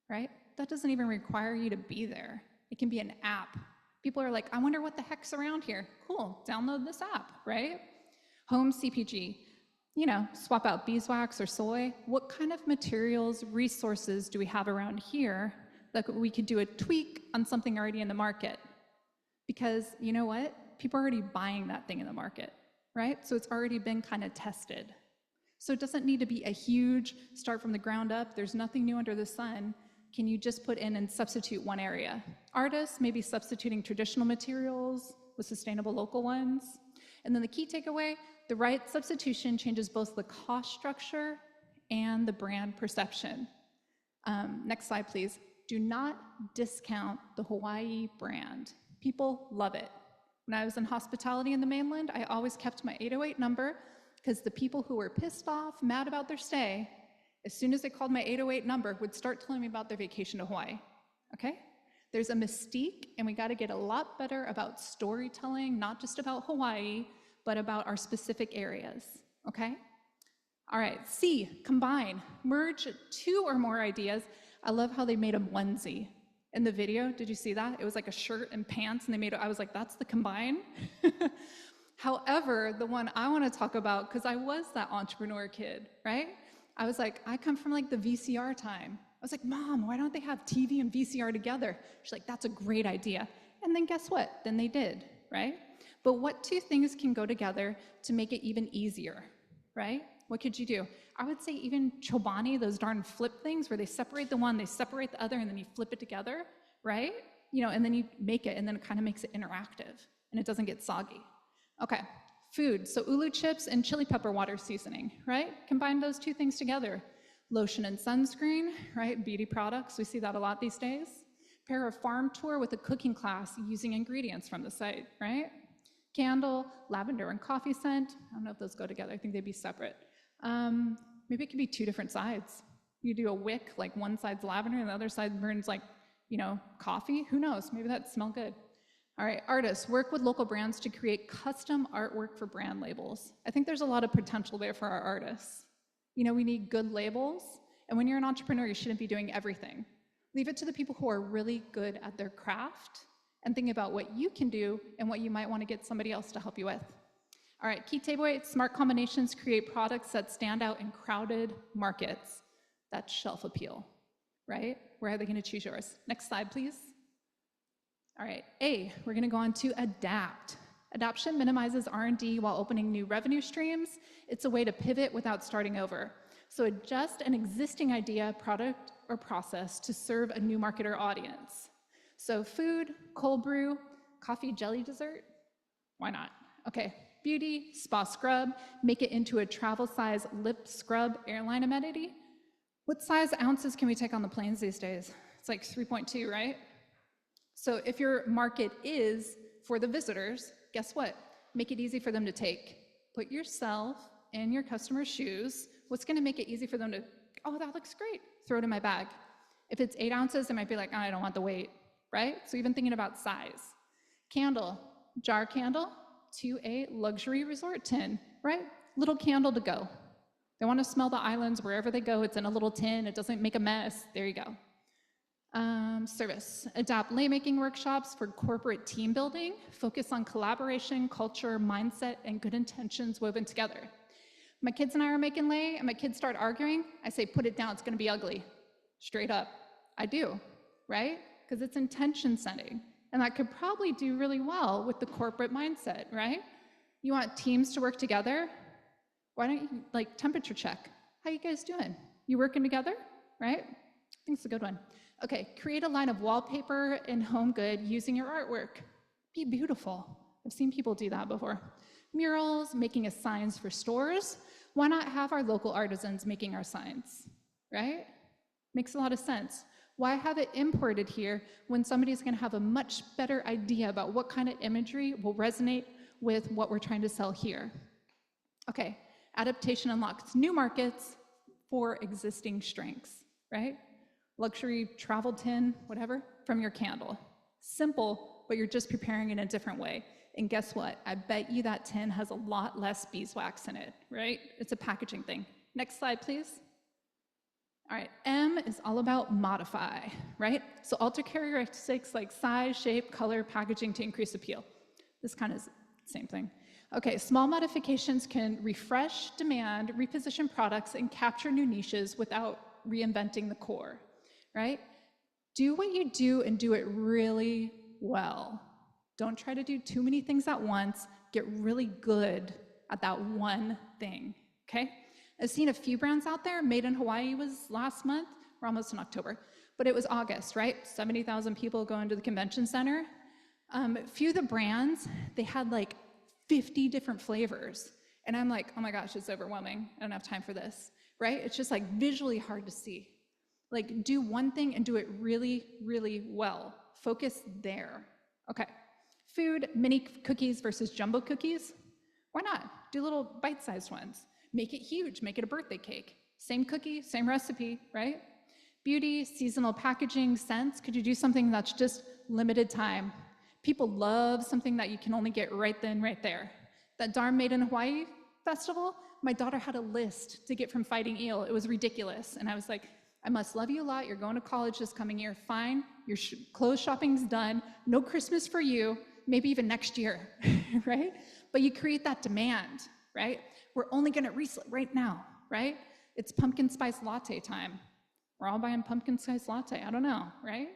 right? That doesn't even require you to be there. It can be an app. People are like, I wonder what the heck's around here. Cool, download this app, right? Home CPG, you know, swap out beeswax or soy. What kind of materials, resources do we have around here that we could do a tweak on something already in the market? Because you know what? People are already buying that thing in the market, right? So it's already been kind of tested. So it doesn't need to be a huge start from the ground up. There's nothing new under the sun. Can you just put in and substitute one area? Artists maybe substituting traditional materials with sustainable local ones. And then the key takeaway, the right substitution changes both the cost structure and the brand perception. Next slide, please. Do not discount the Hawaii brand. People love it. When I was in hospitality in the mainland, I always kept my 808 number because the people who were pissed off, mad about their stay, as soon as they called my 808 number, would start telling me about their vacation to Hawaii, okay? There's a mystique, and we gotta get a lot better about storytelling, not just about Hawaii, but about our specific areas, okay? All right, C, combine. Merge two or more ideas. I love how they made a onesie. In the video, did you see that? It was like a shirt and pants, and they made it, I was like, that's the combine? However, the one I wanna talk about, because I was that entrepreneur kid, right? I was like, I come from like the VCR time. I was like, Mom, why don't they have TV and VCR together? She's like, that's a great idea. And then guess what? Then they did, right? But what two things can go together to make it even easier, right? What could you do? I would say even Chobani, those darn flip things where they separate the one, they separate the other, and then you flip it together, right? You know, and then you make it, and then it kind of makes it interactive, and it doesn't get soggy. Okay, food. So ulu chips and chili pepper water seasoning, right? Combine those two things together. Lotion and sunscreen, right? Beauty products, we see that a lot these days. Pair a farm tour with a cooking class using ingredients from the site, right? Candle, lavender and coffee scent. I don't know if those go together, I think they'd be separate. Maybe it could be two different sides. You do a wick, like one side's lavender and the other side burns like, you know, coffee. Who knows? Maybe that'd smell good. All right, artists, work with local brands to create custom artwork for brand labels. I think there's a lot of potential there for our artists. You know, we need good labels, And when you're an entrepreneur, you shouldn't be doing everything. Leave it to the people who are really good at their craft and think about what you can do and what you might want to get somebody else to help you with. All right, key takeaway, smart combinations create products that stand out in crowded markets. That's shelf appeal, right? Where are they going to choose yours? Next slide, please. All right, A, we're going to go on to adapt. Adaption minimizes R&D while opening new revenue streams. It's a way to pivot without starting over. So adjust an existing idea, product, or process to serve a new market or audience. So food, cold brew, coffee jelly dessert, why not? Okay, beauty, spa scrub, make it into a travel size lip scrub airline amenity. What size ounces can we take on the planes these days? It's like 3.2, right? So if your market is for the visitors, guess what? Make it easy for them to take. Put yourself in your customer's shoes. What's gonna make it easy for them to, oh, that looks great, throw it in my bag. If it's 8 ounces, they might be like, oh, I don't want the weight, right? So even thinking about size. Candle, jar candle to a luxury resort tin, right? Little candle to go. They wanna smell the islands wherever they go. It's in a little tin, it doesn't make a mess, there you go. Service, adapt lay-making workshops for corporate team building, focus on collaboration, culture, mindset, and good intentions woven together. My kids and I are making lay, and my kids start arguing, I say, put it down, it's gonna be ugly. Straight up, I do, right? Because it's intention setting, and that could probably do really well with the corporate mindset, right? You want teams to work together? Why don't you, like, temperature check? How you guys doing? You working together, right? I think it's a good one. Okay, create a line of wallpaper and home good using your artwork. Be beautiful. I've seen people do that before. Murals, making us signs for stores. Why not have our local artisans making our signs, right? Makes a lot of sense. Why have it imported here when somebody's gonna have a much better idea about what kind of imagery will resonate with what we're trying to sell here? Okay, adaptation unlocks new markets for existing strengths, right? Luxury travel tin, whatever, from your candle. Simple, but you're just preparing it in a different way. And guess what? I bet you that tin has a lot less beeswax in it, right? It's a packaging thing. Next slide, please. All right, M is all about modify, right? So alter characteristics like size, shape, color, packaging to increase appeal. This kind of is the same thing. Okay, small modifications can refresh demand, reposition products, and capture new niches without reinventing the core, right? Do what you do and do it really well. Don't try to do too many things at once. Get really good at that one thing, okay? I've seen a few brands out there. Made in Hawaii was last month. We're almost in October, but it was August, right? 70,000 people going to the convention center. A few of the brands, they had like 50 different flavors. And I'm like, oh my gosh, it's overwhelming. I don't have time for this, right? It's just like visually hard to see. Like do one thing and do it really, really well. Focus there. Okay. Food, mini cookies versus jumbo cookies. Why not? Do little bite-sized ones. Make it huge, make it a birthday cake. Same cookie, same recipe, right? Beauty, seasonal packaging, scents. Could you do something that's just limited time? People love something that you can only get right then, right there. That darn Made in Hawaii festival, my daughter had a list to get from Fighting Eel. It was ridiculous. And I was like, I must love you a lot. You're going to college this coming year. Fine, your clothes shopping's done. No Christmas for you, maybe even next year, right? But you create that demand, right? We're only gonna resell it right now, right? It's pumpkin spice latte time. We're all buying pumpkin spice latte, I don't know, right?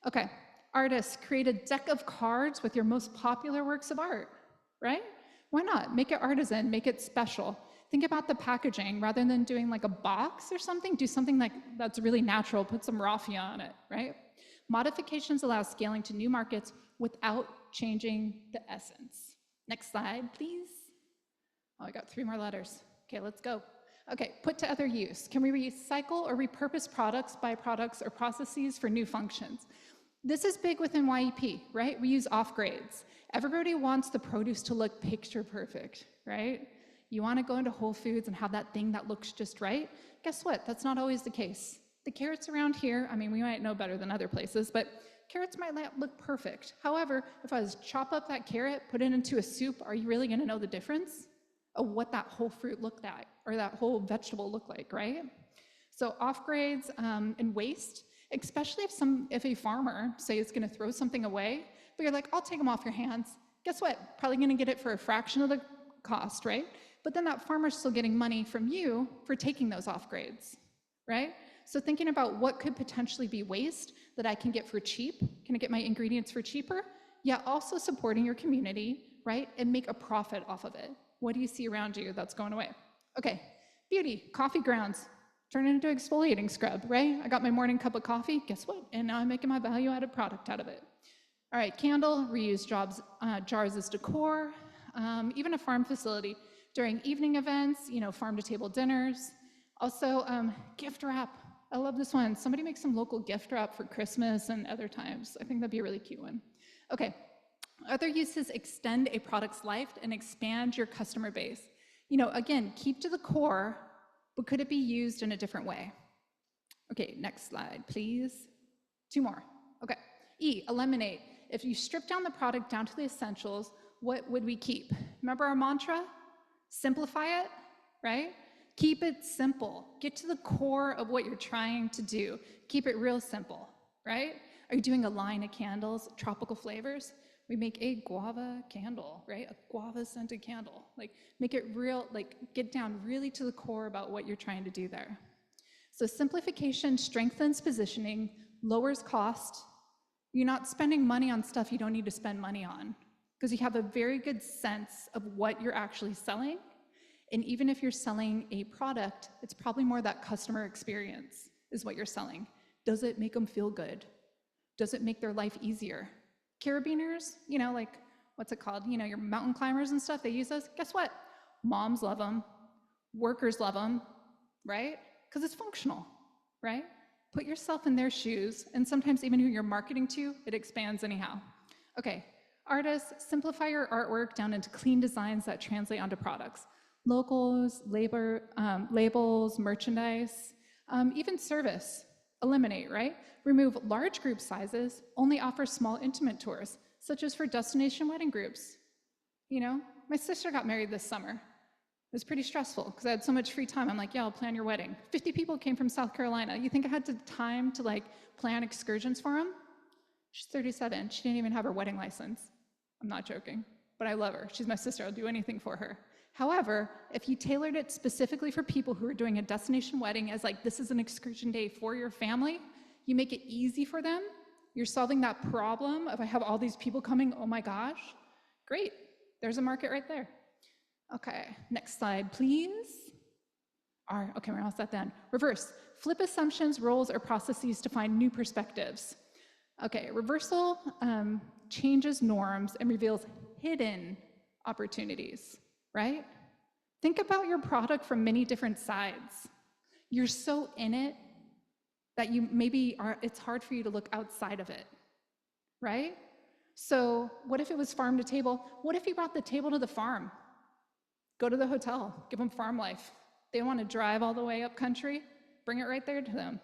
Okay, artists, create a deck of cards with your most popular works of art, right? Why not? Make it artisan, make it special. Think about the packaging. Rather than doing like a box or something, do something that's really natural, put some raffia on it, right? Modifications allow scaling to new markets without changing the essence. Next slide, please. Oh, I got 3 more letters. Okay, let's go. Okay, put to other use. Can we recycle or repurpose products, byproducts, or processes for new functions? This is big within YEP, right? We use off-grades. Everybody wants the produce to look picture perfect, right? You want to go into Whole Foods and have that thing that looks just right. Guess what? That's not always the case. The carrots around here, I mean, we might know better than other places, but carrots might not look perfect. However, if I was chop up that carrot, put it into a soup, are you really going to know the difference of what that whole fruit looked like or that whole vegetable looked like, right? So off-grades and waste, especially if a farmer, say, is going to throw something away, but you're like, I'll take them off your hands. Guess what? Probably going to get it for a fraction of the cost, right? But then that farmer's still getting money from you for taking those off-grades, right? So thinking about what could potentially be waste that I can get for cheap. Can I get my ingredients for cheaper? Yeah, also supporting your community, right? And make a profit off of it. What do you see around you that's going away? Okay, beauty, coffee grounds. Turn it into exfoliating scrub, right? I got my morning cup of coffee, guess what? And now I'm making my value-added product out of it. All right, candle, reuse jars as decor, even a farm facility during evening events, farm-to-table dinners. Also, gift wrap. I love this one. Somebody make some local gift wrap for Christmas and other times. I think that'd be a really cute one. Okay, other uses: extend a product's life and expand your customer base. Again, keep to the core, but could it be used in a different way? Okay, next slide, please. 2 more. Okay. E, eliminate. If you strip down the product down to the essentials, what would we keep? Remember our mantra? Simplify it, right? Keep it simple. Get to the core of what you're trying to do. Keep it real simple, right? Are you doing a line of candles, tropical flavors? We make a guava candle, right? A guava scented candle. Like, make it real, get down really to the core about what you're trying to do there. So simplification strengthens positioning, lowers cost. You're not spending money on stuff you don't need to spend money on, because you have a very good sense of what you're actually selling. And even if you're selling a product, it's probably more that customer experience is what you're selling. Does it make them feel good? Does it make their life easier? Carabiners, what's it called? Your mountain climbers and stuff, they use those. Guess what? Moms love them. Workers love them, right? Because it's functional, right? Put yourself in their shoes, and sometimes even who you're marketing to, it expands anyhow. Okay, artists, simplify your artwork down into clean designs that translate onto products. Logos, labels, merchandise, even service. Eliminate, right? Remove large group sizes, only offer small intimate tours, such as for destination wedding groups. My sister got married this summer. It was pretty stressful because I had so much free time. I'm like, yeah, I'll plan your wedding. 50 people came from South Carolina. You think I had the time to plan excursions for them? She's 37. She didn't even have her wedding license. I'm not joking, but I love her. She's my sister. I'll do anything for her. However, if you tailored it specifically for people who are doing a destination wedding as this is an excursion day for your family, you make it easy for them. You're solving that problem of I have all these people coming, oh my gosh. Great, there's a market right there. Okay, next slide, please. Okay, we're almost at the end. Reverse, flip assumptions, roles, or processes to find new perspectives. Okay, reversal changes norms and reveals hidden opportunities, right? Think about your product from many different sides. You're so in it that it's hard for you to look outside of it, right? So what if it was farm to table? What if you brought the table to the farm? Go to the hotel, give them farm life. They want to drive all the way up country, bring it right there to them.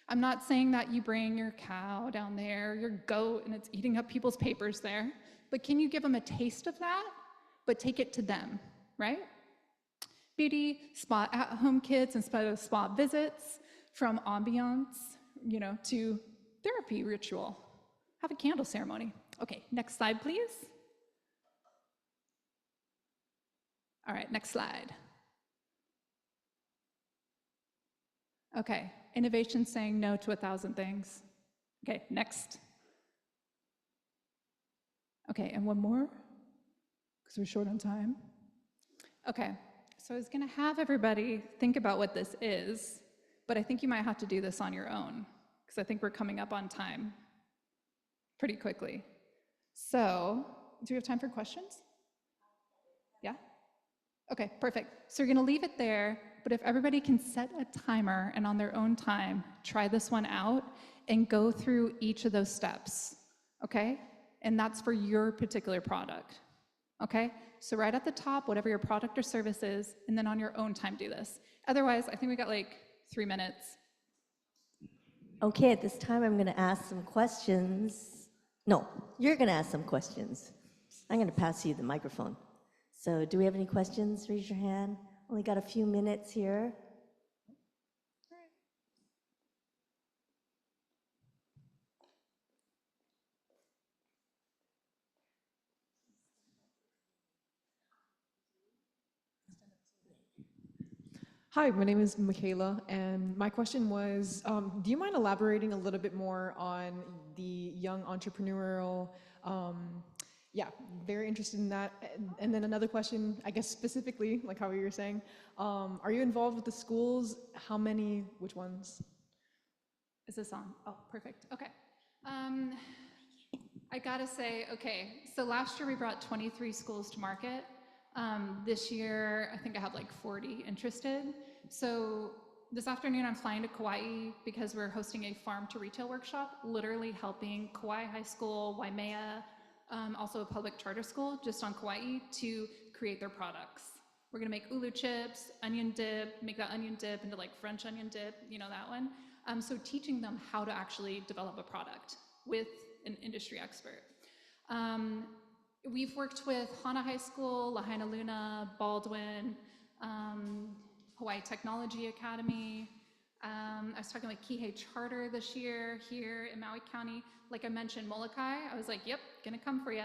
I'm not saying that you bring your cow down there, your goat, and it's eating up people's papers there, but can you give them a taste of that, but take it to them, right? Beauty, spa at-home kits instead of spa visits, from ambiance, to therapy ritual. Have a candle ceremony. Okay, next slide, please. All right, next slide. Okay, innovation saying no to 1,000 things. Okay, next. Okay, and one more, because we're short on time. Okay, so I was gonna have everybody think about what this is, but I think you might have to do this on your own, because I think we're coming up on time pretty quickly. So, do we have time for questions? Yeah? Okay, perfect. So you're gonna leave it there, but if everybody can set a timer and on their own time, try this one out and go through each of those steps, okay? And that's for your particular product, okay? So right at the top, whatever your product or service is, and then on your own time do this. Otherwise, I think we got 3 minutes. Okay, at this time I'm gonna ask some questions. No, you're gonna ask some questions. I'm gonna pass you the microphone. So do we have any questions? Raise your hand. Only got a few minutes here. Hi, my name is Michaela, and my question was, do you mind elaborating a little bit more on the young entrepreneurial, yeah, very interested in that. And then another question, I guess specifically, like how you were saying, are you involved with the schools? How many, which ones? Is this on? Oh, perfect. Okay. I gotta say, okay, so last year we brought 23 schools to market. This year, I think I have like 40 interested. So this afternoon, I'm flying to Kauai because we're hosting a farm to retail workshop, literally helping Kauai High School, Waimea, also a public charter school just on Kauai to create their products. We're gonna make ulu chips, onion dip, make that onion dip into like French onion dip, you know that one. So teaching them how to actually develop a product with an industry expert. We've worked with Hana High School, Lahaina Luna, Baldwin, Hawaii Technology Academy. I was talking with Kihei Charter this year here in Maui County. Like I mentioned, Molokai, I was like, yep, gonna come for you.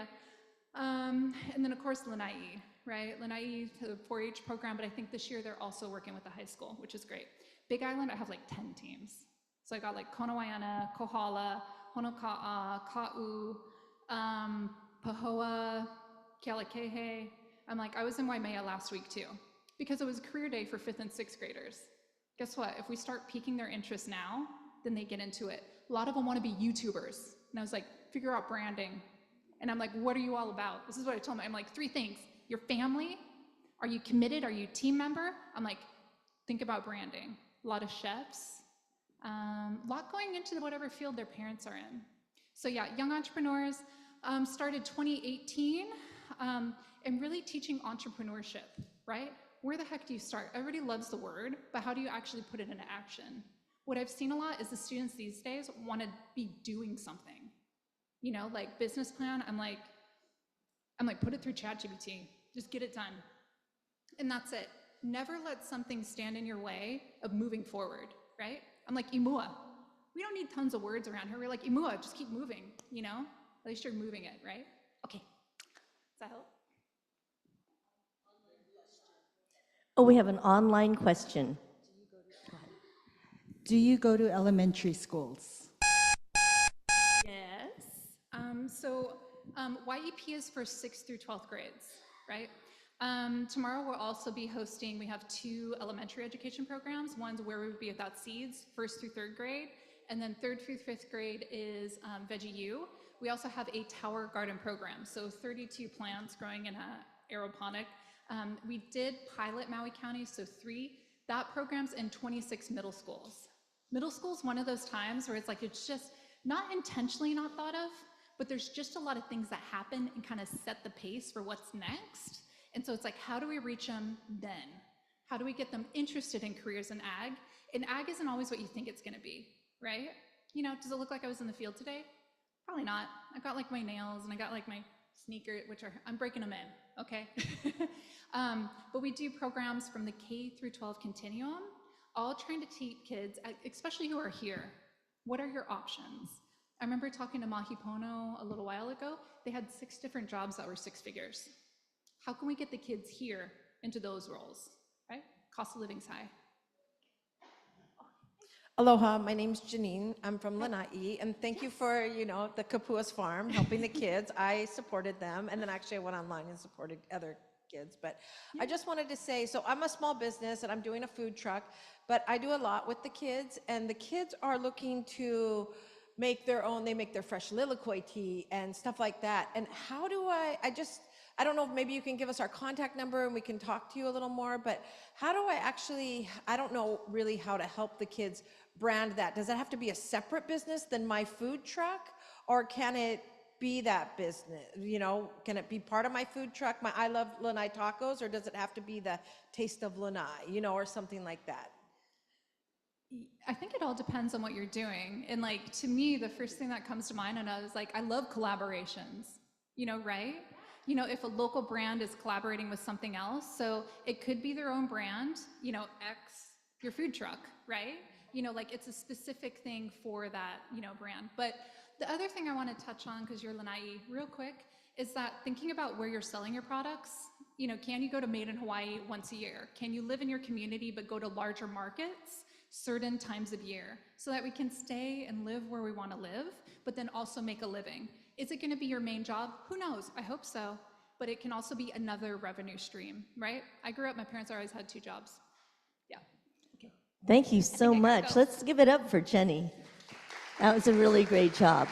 And then of course Lanai, right? Lanai, the 4-H program, but I think this year they're also working with the high school, which is great. Big Island, I have like 10 teams. So I got like Konawaiana, Kohala, Honoka'a, Ka'u, Pahoa, Kealakehe. I'm like, I was in Waimea last week too, because it was career day for 5th and 6th graders. Guess what? If we start piquing their interest now, then they get into it. A lot of them want to be YouTubers. And I was like, figure out branding. And I'm like, what are you all about? This is what I told them. I'm like, 3 things. Your family, are you committed? Are you a team member? I'm like, think about branding. A lot of chefs, a lot going into whatever field their parents are in. So yeah, young entrepreneurs started 2018 and really teaching entrepreneurship, right? Where the heck do you start? Everybody loves the word, but how do you actually put it into action? What I've seen a lot is the students these days want to be doing something. You know, like business plan, I'm like, put it through ChatGPT, just get it done. And that's it. Never let something stand in your way of moving forward, right? I'm like, Imua. We don't need tons of words around here. We're like, Imua, just keep moving, you know? At least you're moving it, right? Okay. Does that help? Oh, we have an online question. Do you go to elementary schools? Yes. YEP is for 6th through 12th grades, right? Tomorrow we'll also be hosting, we have 2 elementary education programs. One's Where We Would Be Without Seeds, 1st through 3rd grade, and then 3rd through 5th grade is Veggie U. We also have a tower garden program, so 32 plants growing in a aeroponic. We did pilot Maui County, so 3. That program's in 26 middle schools. Middle school's one of those times where it's like, it's just not intentionally not thought of, but there's just a lot of things that happen and kind of set the pace for what's next. And so it's like, how do we reach them then? How do we get them interested in careers in ag? And ag isn't always what you think it's gonna be, right? You know, does it look like I was in the field today? Probably not. I got like my nails and I got like my sneaker, which are, I'm breaking them in, okay? But we do programs from the K through 12 continuum, all trying to teach kids, especially who are here, what are your options? I remember talking to Mahipono a little while ago. They had 6 different jobs that were 6 figures. How can we get the kids here into those roles, right? Cost of living's high. Aloha, my name's Jennie. I'm from Lanai, and thank you for, the Kapua's Farm, helping the kids. I supported them, and then actually I went online and supported other kids. But I just wanted to say, so I'm a small business, and I'm doing a food truck, but I do a lot with the kids, and the kids are looking to make their own, they make their fresh lilikoi tea and stuff like that. And how do I don't know if maybe you can give us our contact number and we can talk to you a little more, but how do I don't know really how to help the kids brand that. Does it have to be a separate business than my food truck? Or can it be that business? Can it be part of my food truck, my I Love Lanai Tacos, or does it have to be the Taste of Lanai, or something like that? I think it all depends on what you're doing. And like, to me, the first thing that comes to mind, and I was like, I love collaborations, right? If a local brand is collaborating with something else, so it could be their own brand, X your food truck, right? Like it's a specific thing for that, brand. But the other thing I want to touch on, because you're Lanai, real quick, is that thinking about where you're selling your products, You know, can you go to Made in Hawaii once a year? Can you live in your community but go to larger markets certain times of year so that we can stay and live where we want to live, but then also make a living? Is it going to be your main job? Who knows? I hope so. But it can also be another revenue stream, right? I grew up, my parents always had 2 jobs. Yeah. Okay. Thank you so I gotta much. go. Let's give it up for Jennie. That was a really great job.